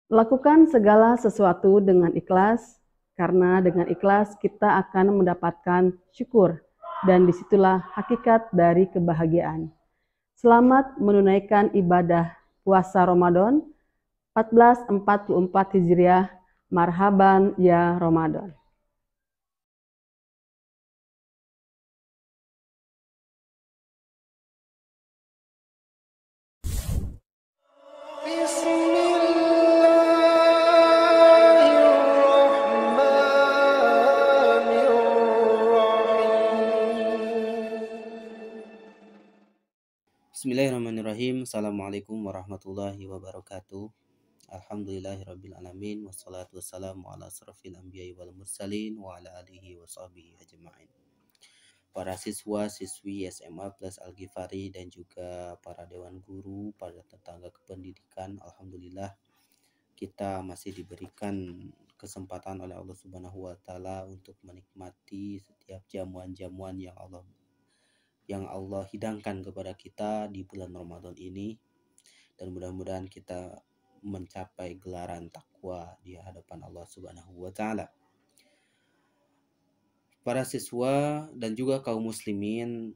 Lakukan segala sesuatu dengan ikhlas, karena dengan ikhlas kita akan mendapatkan syukur, dan disitulah hakikat dari kebahagiaan. Selamat menunaikan ibadah puasa Ramadan 1444 Hijriah. Marhaban ya Ramadan. Bismillahirrahmanirrahim. Assalamualaikum warahmatullahi wabarakatuh. Alhamdulillahirrabbilalamin. Wassalatu wassalamu ala asrafil anbiya'i wal mursalin wa ala alihi wa sahbihi ajma'in. Para siswa, siswi SMA plus Al-Ghifari dan juga para dewan guru, para tetangga kependidikan, alhamdulillah kita masih diberikan kesempatan oleh Allah Subhanahu wa taala untuk menikmati setiap jamuan-jamuan yang Allah hidangkan kepada kita di bulan Ramadan ini, dan mudah-mudahan kita mencapai gelaran takwa di hadapan Allah Subhanahu wa taala. Para siswa dan juga kaum muslimin,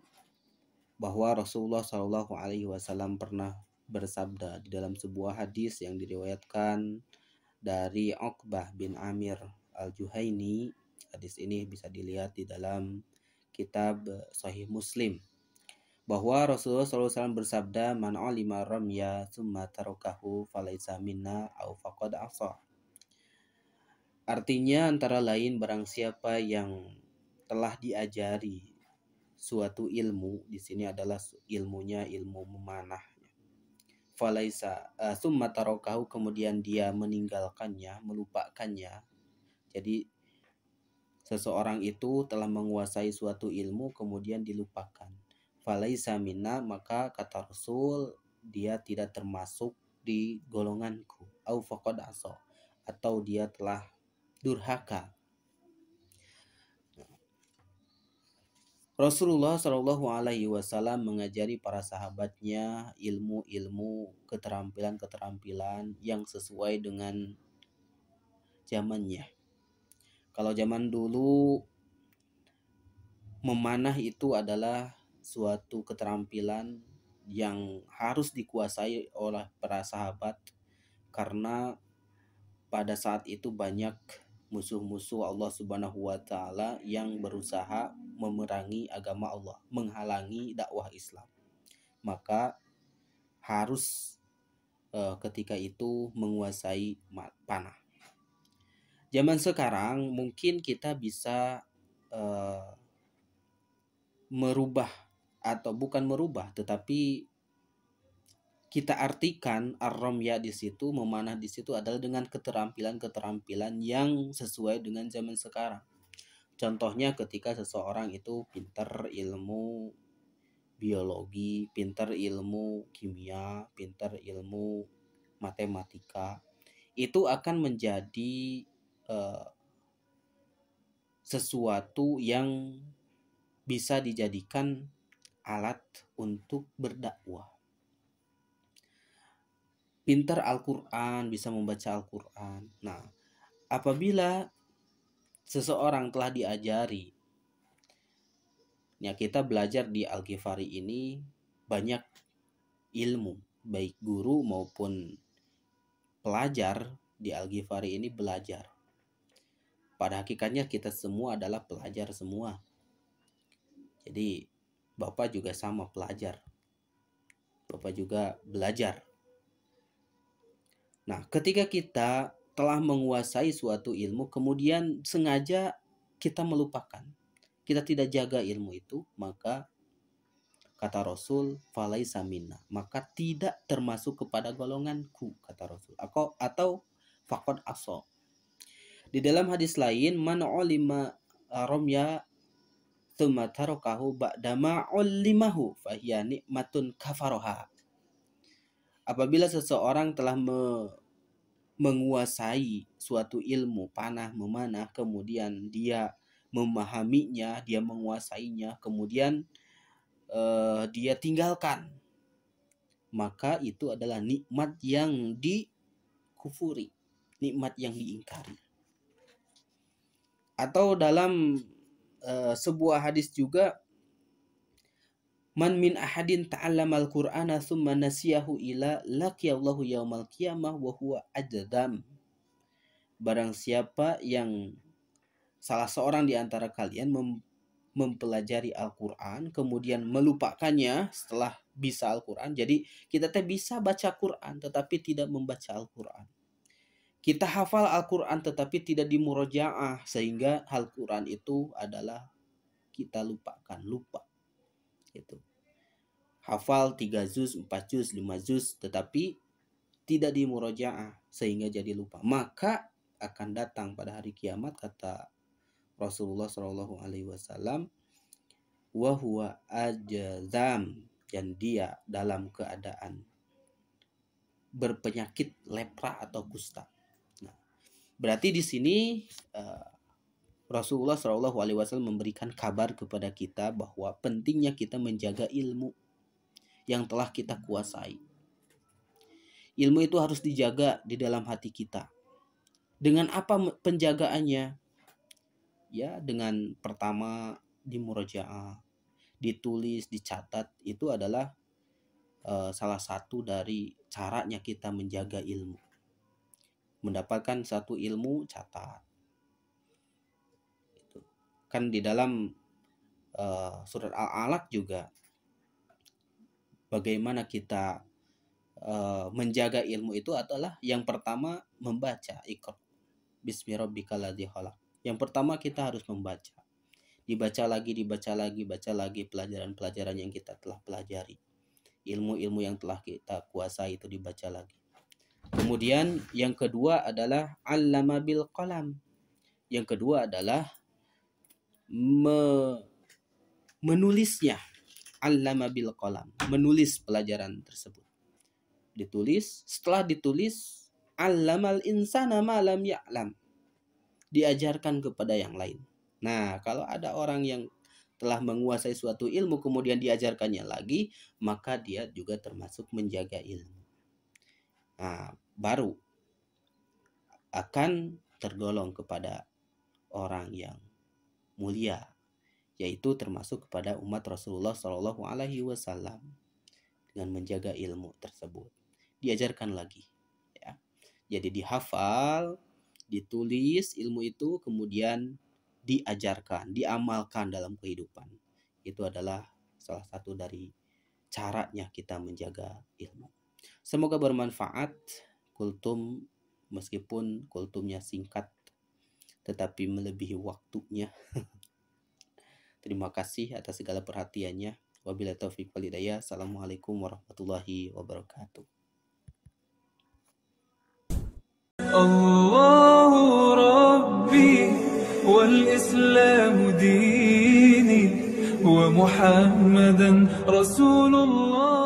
bahwa Rasulullah Shallallahu alaihi wasallam pernah bersabda di dalam sebuah hadis yang diriwayatkan dari Uqbah bin Amir Al-Juhaini. Hadis ini bisa dilihat di dalam kitab Sahih Muslim, bahwa Rasulullah SAW bersabda, man alima ramya summa tarokahu falaisa minna au faqad asa. Artinya antara lain, barang siapa yang telah diajari suatu ilmu, di sini adalah ilmunya ilmu memanah, falaisa summa tarokahu, kemudian dia meninggalkannya, melupakannya. Jadi seseorang itu telah menguasai suatu ilmu kemudian dilupakan, falaisa minna, maka kata Rasul, dia tidak termasuk di golonganku, au faqad asa, atau dia telah durhaka. Rasulullah Shallallahu alaihi wasallam mengajari para sahabatnya ilmu-ilmu, keterampilan-keterampilan yang sesuai dengan zamannya. Kalau zaman dulu, memanah itu adalah suatu keterampilan yang harus dikuasai oleh para sahabat, karena pada saat itu banyak musuh-musuh Allah Subhanahu wa taala yang berusaha memerangi agama Allah, menghalangi dakwah Islam. Maka harus ketika itu menguasai panah. Zaman sekarang mungkin kita bisa merubah, atau bukan merubah, tetapi kita artikan ar-ramya di situ, memanah di situ adalah dengan keterampilan-keterampilan yang sesuai dengan zaman sekarang. Contohnya ketika seseorang itu pintar ilmu biologi, pintar ilmu kimia, pintar ilmu matematika, itu akan menjadi sesuatu yang bisa dijadikan alat untuk berdakwah. Pintar Al-Quran, bisa membaca Al-Quran. Nah, apabila seseorang telah diajari, ya kita belajar di Al-Ghifari ini banyak ilmu, baik guru maupun pelajar di Al-Ghifari ini belajar. Pada hakikatnya kita semua adalah pelajar semua. Jadi Bapak juga sama pelajar. Bapak juga belajar. Nah, ketika kita telah menguasai suatu ilmu, kemudian sengaja kita melupakan, kita tidak jaga ilmu itu, maka kata Rasul, falaisa minna, maka tidak termasuk kepada golonganku, kata Rasul. Atau faqad asa. Di dalam hadis lain, man ulima ramya tsumma tarakahu ba'dama ulimahu fahiya nikmatun kafaroha. Apabila seseorang telah menguasai suatu ilmu panah memanah, kemudian dia memahaminya, dia menguasainya, kemudian dia tinggalkan, maka itu adalah nikmat yang dikufuri. nikmat yang diingkari. Atau dalam sebuah hadis juga, man min ahadin ta'allamal Qur'ana tsumma nasiyahu ila laqiyallahu yaumal qiyamah wa huwa ajdam. Barang siapa yang salah seorang di antara kalian mempelajari Al-Quran kemudian melupakannya setelah bisa Al-Quran. Jadi kita bisa baca Quran tetapi tidak membaca Al-Quran. Kita hafal Al-Quran tetapi tidak dimurojaah, sehingga Al-Quran itu adalah kita lupakan, lupa. Gitu. Hafal 3 juz, 4 juz, 5 juz tetapi tidak dimurojaah sehingga jadi lupa. Maka akan datang pada hari kiamat, kata Rasulullah SAW, wa huwa ajzam, dan dia dalam keadaan berpenyakit lepra atau kusta. Nah, berarti di sini Rasulullah SAW memberikan kabar kepada kita bahwa pentingnya kita menjaga ilmu yang telah kita kuasai. Ilmu itu harus dijaga di dalam hati kita. Dengan apa penjagaannya? Ya, dengan pertama dimurojaah, ditulis, dicatat. Itu adalah salah satu dari caranya kita menjaga ilmu. Mendapatkan satu ilmu, catat. Itu. Kan di dalam surat Al-Alaq juga bagaimana kita menjaga ilmu itu adalah yang pertama membaca, Iqra bismi rabbikal ladzi khalaq. Yang pertama kita harus membaca. Dibaca lagi, baca lagi pelajaran-pelajaran yang kita telah pelajari. Ilmu-ilmu yang telah kita kuasai itu dibaca lagi. Kemudian yang kedua adalah allama bil qalam. Yang kedua adalah menulisnya. Allama bil qalam, menulis pelajaran tersebut. Ditulis, setelah ditulis, allamal insana ma lam ya'lam, diajarkan kepada yang lain. Nah, kalau ada orang yang telah menguasai suatu ilmu kemudian diajarkannya lagi, maka dia juga termasuk menjaga ilmu. Nah, baru akan tergolong kepada orang yang mulia, yaitu termasuk kepada umat Rasulullah SAW dengan menjaga ilmu tersebut. Diajarkan lagi, ya. Jadi dihafal, ditulis ilmu itu, kemudian diajarkan, diamalkan dalam kehidupan. Itu adalah salah satu dari caranya kita menjaga ilmu. Semoga bermanfaat. Kultum, meskipun kultumnya singkat, tetapi melebihi waktunya. Terima kasih atas segala perhatiannya. Wabillahi taufiq wal hidayah. Assalamualaikum warahmatullahi wabarakatuh. Allahu Rabbi wal Islam dini wa Muhammadan Rasulullah.